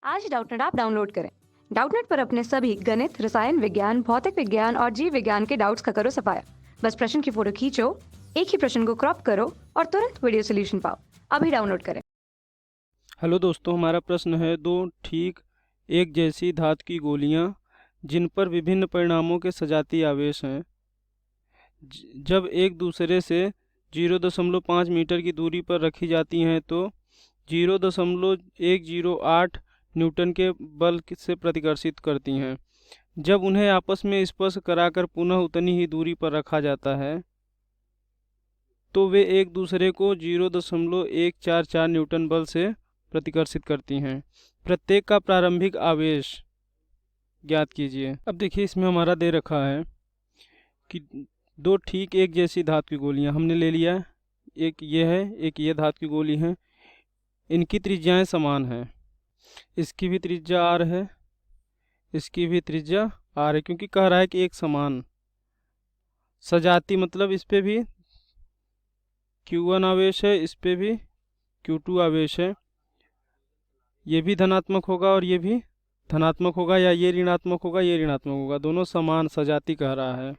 आज Doubtnut app download करें। Doubtnut पर अपने सभी गणित, रसायन विज्ञान, भौतिक विज्ञान और जीव विज्ञान के डाउट्स का करो सफाया। बस प्रश्न की फोटो खींचो, एक ही प्रश्न को क्रॉप करो और तुरंत वीडियो सोल्यूशन पाओ। अभी डाउनलोड करें। हेलो दोस्तों, हमारा प्रश्न है दो ठीक एक जैसी धातु की गोलियां जिन पर विभिन्न परिमाणों के सजातीय आवेश हैं, जब एक दूसरे से 0.5 मीटर की दूरी पर रखी जाती हैं तो 0.108 न्यूटन के बल से प्रतिकर्षित करती हैं। जब उन्हें आपस में स्पर्श कराकर पुनः उतनी ही दूरी पर रखा जाता है तो वे एक दूसरे को 0.144 न्यूटन बल से प्रतिकर्षित करती हैं। प्रत्येक का प्रारंभिक आवेश ज्ञात कीजिए। अब देखिए, इसमें हमारा दे रखा है कि दो ठीक एक जैसी धातु की गोलियां हमने ले लिया है। एक ये है, एक ये धातु की गोली है। इनकी त्रिज्याएं समान हैं। इसकी भी त्रिज्या r है, इसकी भी त्रिज्या r है, क्योंकि कह रहा है कि एक समान सजाती, मतलब इस पे भी Q1 आवेश है, इस पे भी Q2 आवेश है। ये भी धनात्मक होगा और ये भी धनात्मक होगा, या ये ऋणात्मक होगा, ये ऋणात्मक होगा, दोनों समान सजाती कह रहा है।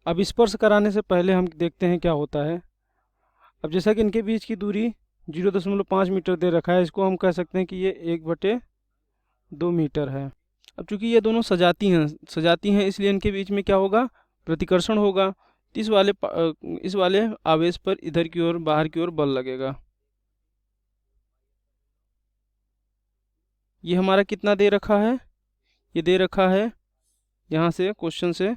अब स्पर्श कराने से पहले हम देखते हैं क्या होता है। अब जैसा कि इनके बीच की दूरी 0.5 मीटर दे रखा है, इसको हम कह सकते हैं कि ये 1/2 मीटर है। अब चूंकि ये दोनों सजाती हैं इसलिए इनके बीच में क्या होगा, प्रतिकर्षण होगा। इस वाले आवेश पर इधर की ओर, बाहर की ओर बल लगेगा। ये हमारा कितना दे रखा है, ये दे रखा है यहाँ से क्वेश्चन से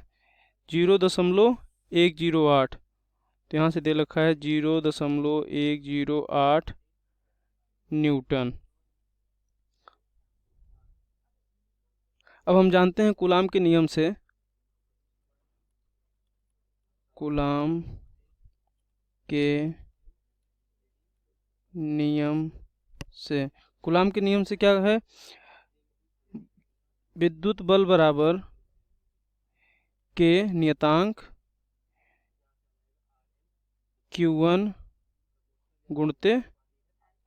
0.108, तो यहाँ से दे रखा है 0.108 न्यूटन। अब हम जानते हैं कूलाम के नियम से, कूलाम के नियम से क्या है, विद्युत बल बराबर के नियतांक Q1 गुणते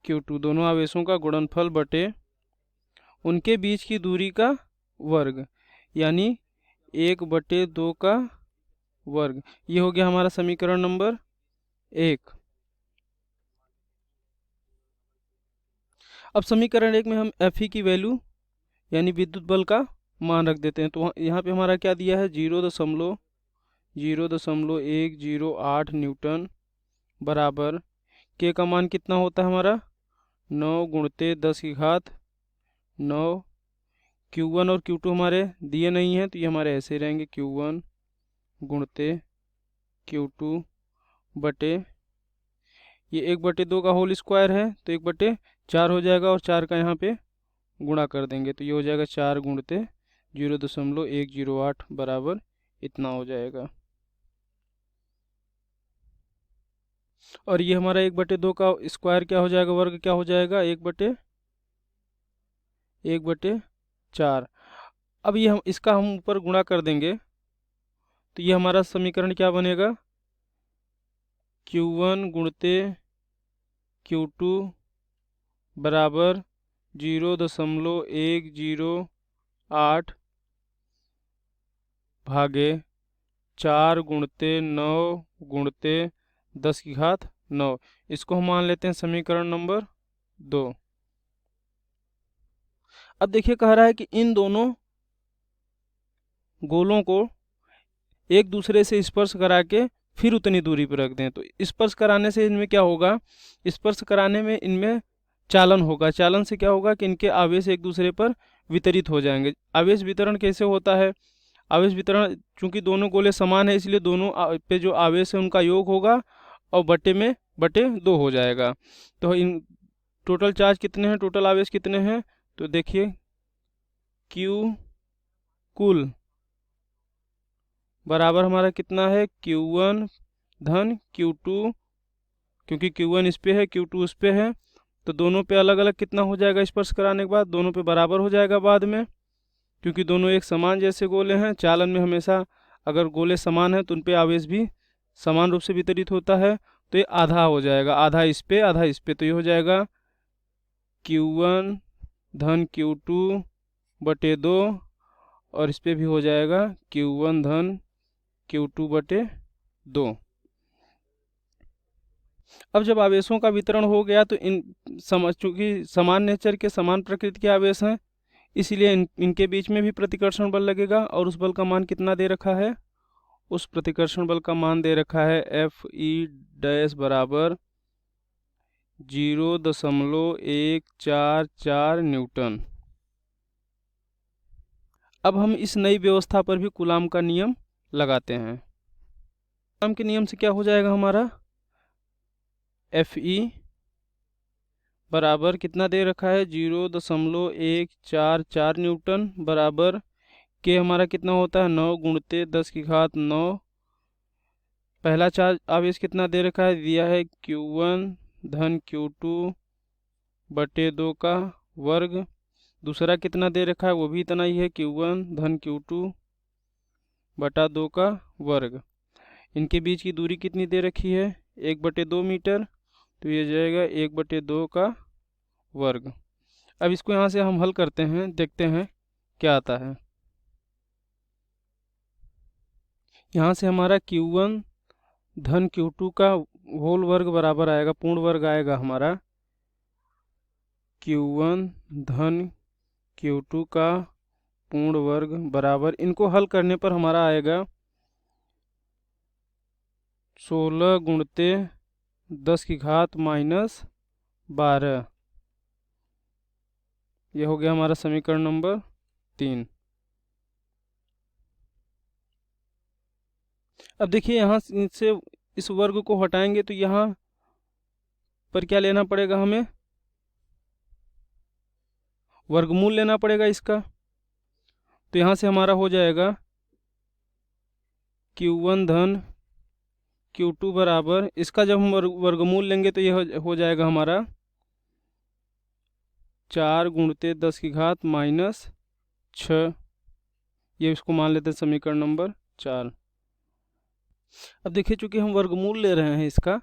Q2, दोनों आवेशों का गुणनफल बटे उनके बीच की दूरी का वर्ग, यानी 1/2 का वर्ग। ये हो गया हमारा समीकरण नंबर 1। अब समीकरण 1 में हम Fe की वैल्यू यानी विद्युत बल का मान रख देते हैं। तो यहाँ पे हमारा क्या दिया है, 0.108 न्यूटन बराबर के का मान कितना होता है हमारा 9 गुणते 10 की घात 9। Q1 और Q2 हमारे दिए नहीं हैं तो ये हमारे ऐसे रहेंगे, Q1 गुणते Q2 बटे ये 1/2 का होल स्क्वायर है तो 1/4 हो जाएगा, और 4 का यहाँ पे गुणा कर देंगे तो ये हो जाएगा 4 गुणते 0.108 बराबर इतना हो जाएगा। और ये हमारा 1/2 का स्क्वायर क्या हो जाएगा, वर्ग क्या हो जाएगा, 1/4। अब ये इसका हम ऊपर गुणा कर देंगे तो ये हमारा समीकरण क्या बनेगा, Q1 गुणते Q2 बराबर 0.108 भागे 4 गुणते 9 गुणते 10 की घात 9। इसको हम मान लेते हैं समीकरण नंबर 2। अब देखिए, कह रहा है कि इन दोनों गोलों को एक दूसरे से स्पर्श करा के फिर उतनी दूरी पर रख दें। तो स्पर्श कराने से इनमें क्या होगा, स्पर्श कराने में इनमें चालन होगा। चालन से क्या होगा कि इनके आवेश एक दूसरे पर वितरित हो जाएंगे। आवेश वितरण कैसे होता है, आवेश वितरण चूंकि दोनों गोले समान है इसलिए दोनों पे जो आवेश है उनका योग होगा और बटे 2 हो जाएगा। तो इन टोटल चार्ज कितने हैं, टोटल आवेश कितने हैं, तो देखिए Q कुल बराबर हमारा कितना है, Q1 धन Q2, क्योंकि Q1 इस पे है Q2 उस पे है तो दोनों पे अलग अलग कितना हो जाएगा, स्पर्श कराने के बाद दोनों पे बराबर हो जाएगा बाद में, क्योंकि दोनों एक समान जैसे गोले हैं। चालन में हमेशा अगर गोले समान हैं तो उन पे आवेश भी समान रूप से वितरित होता है। तो ये आधा हो जाएगा, आधा इस पे आधा इस पे, तो ये हो जाएगा Q1 धन Q2 बटे 2 और इस पे भी हो जाएगा Q1 धन Q2 बटे 2। अब जब आवेशों का वितरण हो गया तो चूंकि समान नेचर के समान प्रकृति के आवेश हैं, इसीलिए इनके बीच में भी प्रतिकर्षण बल लगेगा। और उस बल का मान कितना दे रखा है? उस प्रतिकर्षण बल का मान दे रखा है Fe' बराबर 0.144 न्यूटन। अब हम इस नई व्यवस्था पर भी कूलाम का नियम लगाते हैं। कूलाम के नियम से क्या हो जाएगा हमारा? Fe बराबर कितना दे रखा है? 0.144 न्यूटन बराबर के हमारा कितना होता है? 9 गुणित 10⁹9। पहला चार्ज आवेश कितना दे रखा है? दिया है Q1 धन Q2 बटे 2 का वर्ग। दूसरा कितना दे रखा है? वो भी इतना ही है, Q1 धन Q2 बटा 2 का वर्ग। इनके बीच की दूरी कितनी दे रखी है? 1/2 मीटर, तो ये जाएगा 1/2 का वर्ग। अब इसको यहाँ से हम हल करते हैं, देखते हैं क्या आता है। यहाँ से हमारा Q1 धन Q2 का होल वर्ग बराबर आएगा, पूर्ण वर्ग आएगा हमारा Q1 धन Q2 का पूर्ण वर्ग बराबर, इनको हल करने पर हमारा आएगा 16 गुणित 10⁻⁻12। ये हो गया हमारा समीकरण नंबर 3। अब देखिए यहाँ से इस वर्ग को हटाएंगे तो यहाँ पर क्या लेना पड़ेगा हमें? वर्गमूल लेना पड़ेगा इसका। तो यहाँ से हमारा हो जाएगा Q1 धन Q2 बराबर, इसका जब हम वर्गमूल लेंगे तो यह हो जाएगा हमारा 4 गुणित 10⁻⁻6। ये इसको मान लेते हैं समीकरण नंबर 4। अब देखिए चूंकि हम वर्गमूल ले रहे हैं इसका,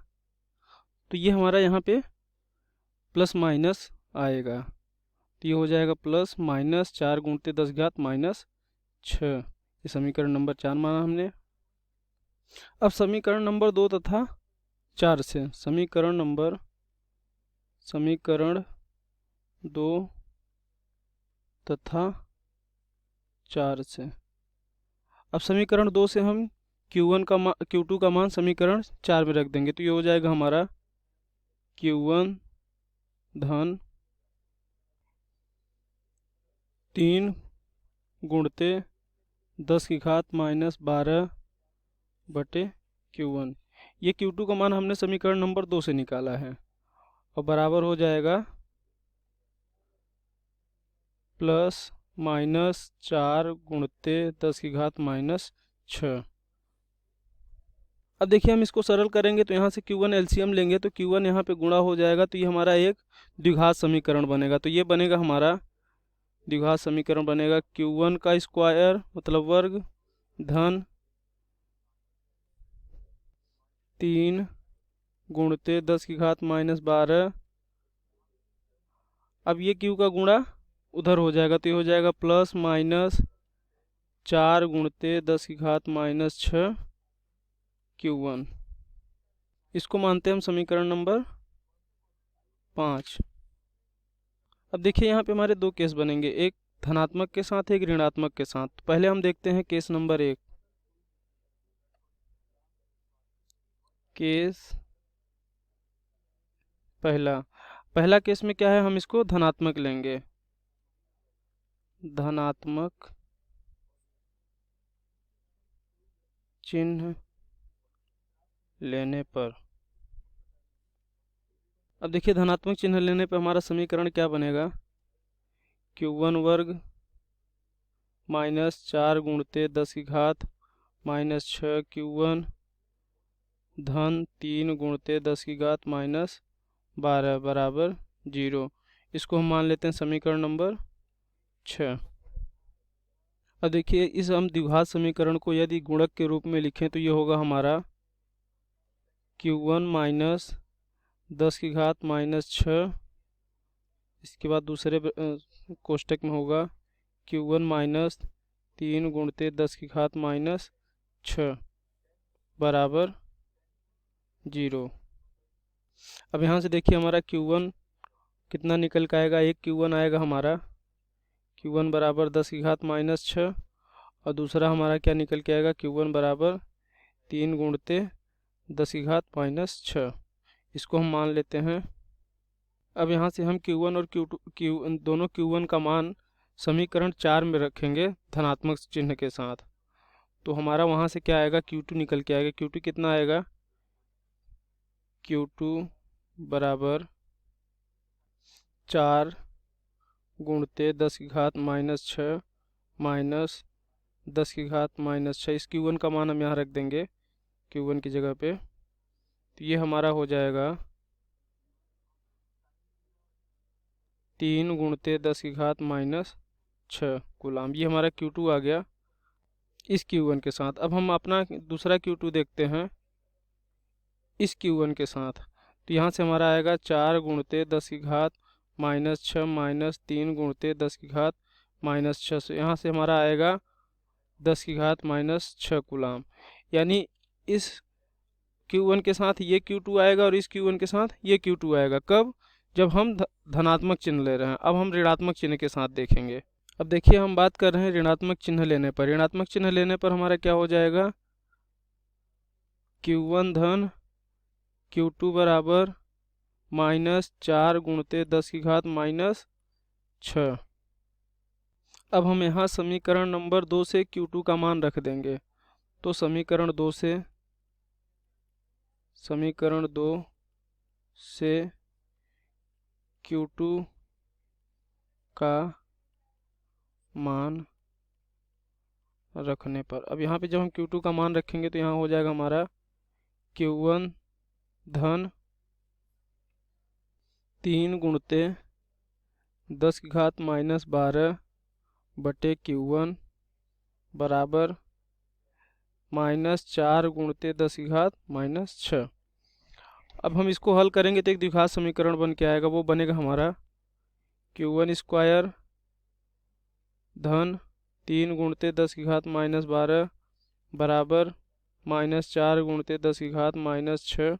तो ये हमारा यहाँ पे प्लस माइनस आएगा। तो ये हो जाएगा प्लस माइनस 4 गुणित 10⁻⁻6। ये समीकरण नंबर 4 माना हमने। अब समीकरण नंबर 2 तथा 4 से समीकरण 2 तथा 4 से, अब समीकरण 2 से हम Q2 का मान समीकरण 4 में रख देंगे। तो ये हो जाएगा हमारा Q1 धन 3 गुणित 10⁻⁻12 बटे Q1। ये Q2 का मान हमने समीकरण नंबर 2 से निकाला है और बराबर हो जाएगा प्लस माइनस 4 गुणित 10⁻⁻6। अब देखिए हम इसको सरल करेंगे तो यहाँ से Q1 एलसीएम लेंगे तो Q1 यहाँ पे गुणा हो जाएगा, तो ये हमारा एक द्विघात समीकरण बनेगा। तो ये बनेगा हमारा द्विघात समीकरण बनेगा Q1 का स्क्वायर मतलब वर्ग धन 3 गुणित 10⁻⁻12। अब ये Q का गुणा उधर हो जाएगा, तो ये हो जाएगा प्लस माइनस 4 गुणित 10⁻⁻6 Q1। इसको मानते हैं हम समीकरण नंबर 5। अब देखिए यहाँ पे हमारे दो केस बनेंगे, एक धनात्मक के साथ एक ऋणात्मक के साथ। पहले हम देखते हैं केस नंबर 1। केस पहला केस में क्या है, हम इसको धनात्मक लेंगे। धनात्मक चिन्ह लेने पर, अब देखिए धनात्मक चिन्ह लेने पर हमारा समीकरण क्या बनेगा? Q1 वर्ग माइनस 4 गुणित 10⁻⁻6 Q1 धन 3 गुणित 10⁻⁻12 बराबर 0। इसको हम मान लेते हैं समीकरण नंबर 6। अब देखिए इस हम द्विघात समीकरण को यदि गुणक के रूप में लिखें तो ये होगा हमारा Q1 माइनस 10⁻⁻6 इसके बाद दूसरे कोष्टक में होगा Q1 माइनस 3 गुणते 10 की घात माइनस 6 बराबर 0। अब यहाँ से देखिए हमारा Q1 कितना निकल के आएगा, एक Q1 आएगा हमारा Q1 बराबर 10 की घात माइनस 6 और दूसरा हमारा क्या निकल के आएगा Q1 बराबर 3 गुणते 10 की घात माइनस 6। इसको हम मान लेते हैं। अब यहाँ से हम Q1 और Q2 दोनों Q1 का मान समीकरण 4 में रखेंगे धनात्मक चिन्ह के साथ। तो हमारा वहाँ से क्या आएगा, Q2 निकल के आएगा। Q2 कितना आएगा, Q2 बराबर 4 गुणते 10 की घात माइनस 6 माइनस 10 की घात माइनस 6। इस Q1 का मान हम यहाँ रख देंगे Q1 की जगह पे। तो ये हमारा हो जाएगा 3 गुणते 10 की घात माइनस 6 कूलाम। ये हमारा Q2 आ गया इस Q1 के साथ। अब हम अपना दूसरा Q2 देखते हैं इस Q1 के साथ। तो यहाँ से हमारा आएगा 4 गुणते 10 की घात माइनस 6 माइनस 3 गुणते 10 की घात माइनस 6 से यहाँ से हमारा आएगा 10 की घात माइनस 6 कूलाम। यानी इस Q1 के साथ ये Q2 आएगा और इस Q1 के साथ ये Q2 आएगा। कब, जब हम धनात्मक चिन्ह ले रहे हैं। अब हम ऋणात्मक चिन्ह के साथ देखेंगे। अब देखिए हम बात कर रहे हैं ऋणात्मक चिन्ह लेने पर। ऋणात्मक चिन्ह लेने पर हमारा क्या हो जाएगा, Q1 धन Q2 बराबर माइनस 4 गुणते 10 की घात माइनस 6। अब हम यहाँ समीकरण नंबर 2 से Q2 का मान रख देंगे। तो समीकरण 2 से Q2 का मान रखने पर, अब यहाँ पे जब हम Q2 का मान रखेंगे तो यहाँ हो जाएगा हमारा Q1 धन 3 गुणते 10 की घात माइनस 12 बटे Q1 बराबर माइनस 4 गुणते 10 की घात माइनस 6। अब हम इसको हल करेंगे तो एक द्विघात समीकरण बन के आएगा। वो बनेगा हमारा Q1 स्क्वायर धन 3 गुणते 10 की घात माइनस 12 बराबर माइनस 4 गुणते 10 की घात माइनस 6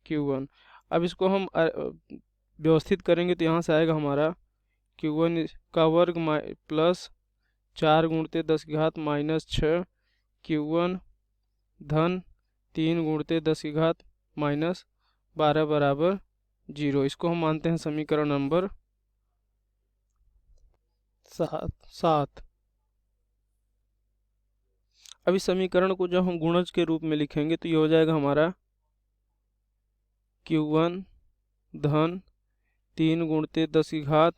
Q1। अब इसको हम व्यवस्थित करेंगे तो यहाँ से आएगा हमारा Q1 का वर्ग प्लस 4 गुणते 10 की घात माइनस 6 Q1 धन 3 गुणते 10 की घात माइनस 12 बराबर 0। इसको हम मानते हैं समीकरण नंबर 7। अब इस समीकरण को जब हम गुणज के रूप में लिखेंगे तो ये हो जाएगा हमारा Q1 धन 3 गुणते 10 की घात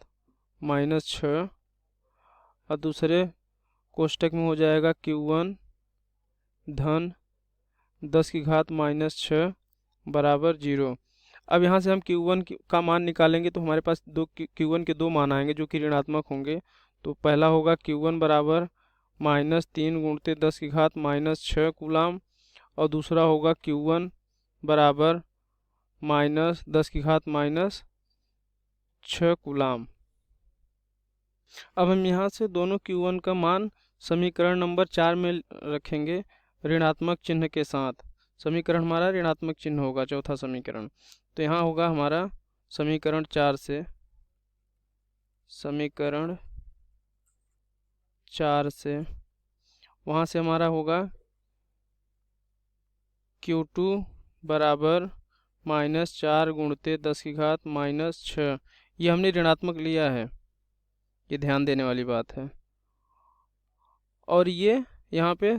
माइनस 6 और दूसरे कोष्टक में हो जाएगा Q1 धन 10 की घात माइनस 6 बराबर 0। अब यहाँ से हम Q1 का मान निकालेंगे तो हमारे पास Q1 के दो मान आएंगे जो कि ऋणात्मक होंगे। तो पहला होगा Q1 बराबर माइनस 3 गुणते 10 की घात माइनस 6 कूलाम और दूसरा होगा Q1 बराबर माइनस 10 की घात माइनस 6 कूलाम। अब हम यहाँ से दोनों Q1 का मान समीकरण नंबर 4 में रखेंगे ऋणात्मक चिन्ह के साथ। समीकरण हमारा ऋणात्मक चिन्ह होगा, चौथा समीकरण। तो यहाँ होगा हमारा समीकरण 4 से वहाँ से हमारा होगा Q2 बराबर माइनस 4 गुणते 10 की घात माइनस 6। ये हमने ऋणात्मक लिया है, ये ध्यान देने वाली बात है। और ये यहाँ पे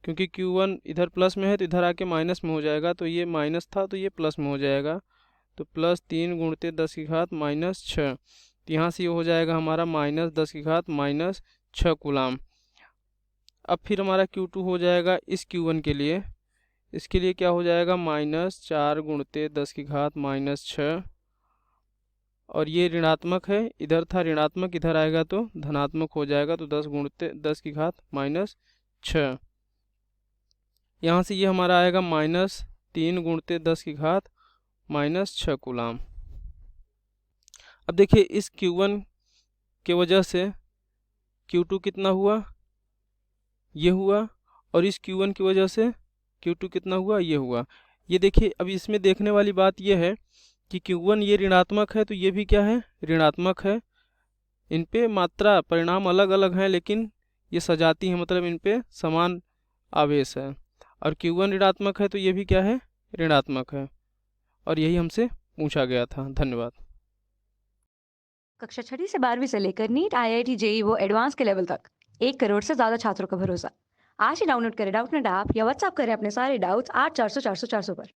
क्योंकि Q1 इधर प्लस में है तो इधर आके माइनस में हो जाएगा, तो ये माइनस था तो ये प्लस में हो जाएगा। तो प्लस 3 गुणते 10 की घात माइनस 6। तो यहाँ से ये हो जाएगा हमारा माइनस 10 की घात माइनस 6 कूलाम। अब फिर हमारा Q2 हो जाएगा इस Q1 के लिए। इसके लिए क्या हो जाएगा, माइनस 4 गुणते 10 की घात माइनस 6 और ये ऋणात्मक है, इधर था ऋणात्मक, इधर आएगा तो धनात्मक हो जाएगा। तो 10 गुणते 10 की घात माइनस 6। यहाँ से ये हमारा आएगा माइनस 3 गुणते 10 की घात माइनस 6 कूलाम। अब देखिए इस Q1 के वजह से Q2 कितना हुआ, ये हुआ, और इस Q1 की वजह से Q2 कितना हुआ, ये हुआ। ये देखिए अब इसमें देखने वाली बात ये है कि Q1 ये ऋणात्मक है तो ये भी क्या है, ऋणात्मक है। इन पे मात्रा परिणाम अलग अलग हैं लेकिन ये सजाती हैं, मतलब इन पे समान आवेश है। और Q1 ऋणात्मक है तो ये भी क्या है, ऋणात्मक है। और यही हमसे पूछा गया था। धन्यवाद। कक्षा 6वीं से 12वीं से लेकर नीट, IIT, जेई वो एडवांस के लेवल तक 1 करोड़ से ज़्यादा छात्रों का भरोसा। आज ही डाउनलोड करें डाउटनेट ऐप या व्हाट्सएप करें अपने सारे डाउट्स 8400 400 400 पर।